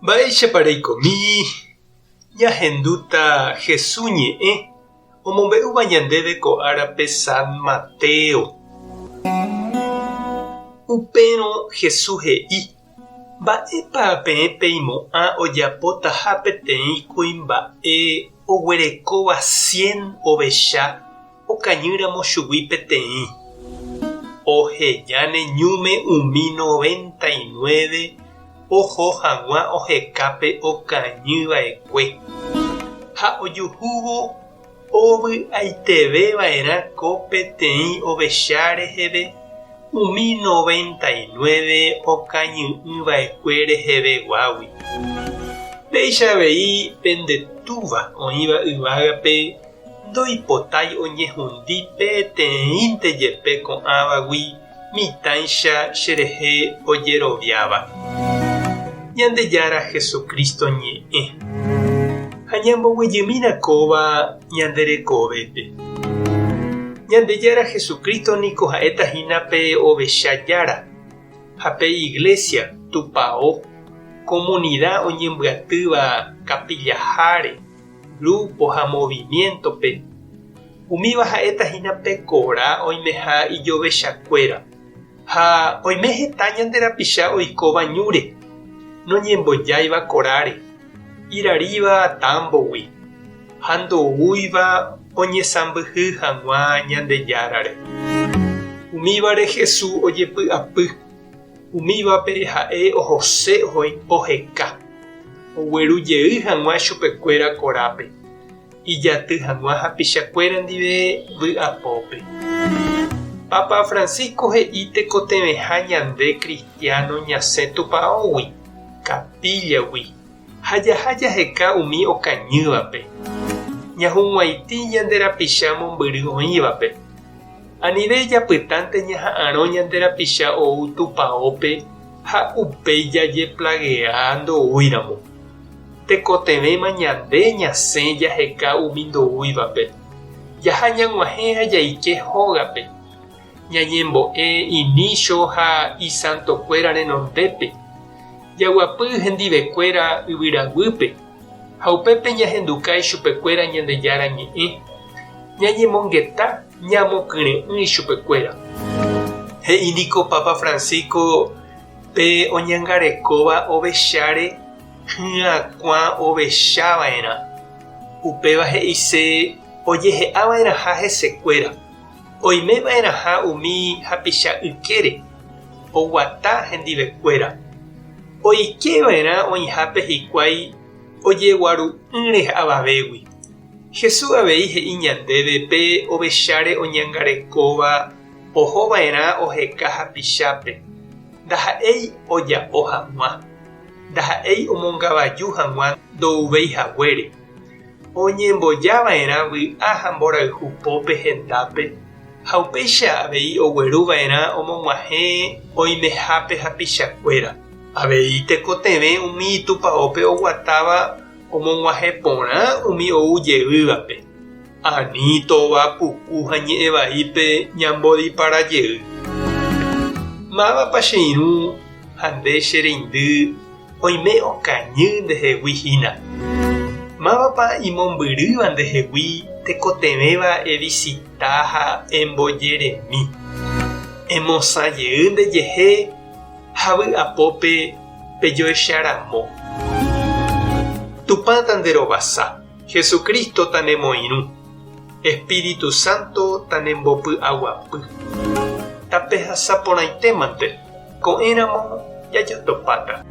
Mba'éichapareikomi ñahenduta Jesús ñe'ẽ omombe'úva ñandéve ko árape San Mateo. Upérõ Jesús he'i: mba'épa peẽ peimo'ã ojapóta ha peteĩ kuimba'e oguerekóva 100 ovecha okañýramo chugui peteĩ. Ohejáne ñúme umi 99 oho hag̃ua ohekápe okañyva'ekue. Ha ojuhúvo ovy'aiteveva'erã ko peteĩ ovecha reheve umi 99 okañy'ỹva'ekue reheveguágui. Péicha pendetúva oĩva yvágape ndoipotái oñehundi peteĩnte jepe ko'ãvagui mitãicha cherehe ojeroviáva. Ñandejára Jesucristo ñe'ẽ ha ñamboguejymírakóva ñanderekovépe. Ñandejára Jesucristo niko ha'etahína pe ovecha jára ha pe iglesia tupão comunidad oñembyatýva kapillaháre, grupo ha movimiento pe umíva ha'etahína pe korã oimeha ijovechakuéra ha oime heta ñanderapicha oikóva ñúre noñembojáiva koráre iraríva támbogui ha ndoúiva oñesãmbyhy hag̃ua ñandejárare. Umívare Jesús ojepy'apy, umívape ha'e ohose oheka oguerujey hag̃ua chupekuéra korápe ijaty hag̃ua hapichakuéra ndive vy'apópe. Papa Francisco he'i tekotevẽha ñande cristiano ñasẽ tupãógui, kapillagui ha jaha jaheka umi okañývape. Ñahũg̃uaitĩ ñanderapicha mombyry oĩvape. Anive japytánte ñaha'ãrõ ñanderapicha ou tupãópe ha upéi jaje plagea ndoúiramo. Tekotevéma ñande ñasẽ jaheka umi ndoúivape. Jaha ñag̃uahẽ ha jaike hógape. Ñañembo'e inícho ha isantokuéra renondépe. Jaguapy hendivekuéra yvyraguýpe. Ha upépe ñahendukái chupekuéra ñandejára ñe'ẽ. Ñañemongeta ñamokyre'ỹ chupekuéra. He'íniko Papa Francisco pe oñangarekóva ovecháre hyakuã ovechava'erã. Upéva he'ise ojehe'ava'erãha hesekuéra. Oimeva'erãha umi hapicha ykére oguata hendivekuéra. Oikeva'erã oĩhápe hikuái ojeguaru'ỹre avavégui. Jesús avei he'i ñandéve pe ovecháre oñangarekóva ohova'erã oheka hapichápe. Ndaha'éi oja'o hag̃ua. Ndaha'éi omongavaju hag̃ua ndouveihaguére. Oñembojava'erã vy'a ha mborayhu pópe hendápe. Ha upéicha avei ogueruva'erã omog̃uahẽ oimehápe hapichakuéra. Avei tekotevẽ umi tupãópe oguatáva omog̃uahẽ porã umi oujeyývape. Ani tóva puku ha ñe'ẽ vaípe ñambodiparajey. Mávapa che irũ ha nde che reindy oime okañy ndeheguyhína. Mávapa imombyrýva ndehegui tekotevéva evisita ha embojeremi. Emosãjey ndejehe ha vy'apópe pejoecharamo. Tupã tanderovasa, Jesucristo tanemoirũ, Espíritu Santo tanembopy'aguapy. Tapehasaporãitémante ko'ẽramo jajotopáta.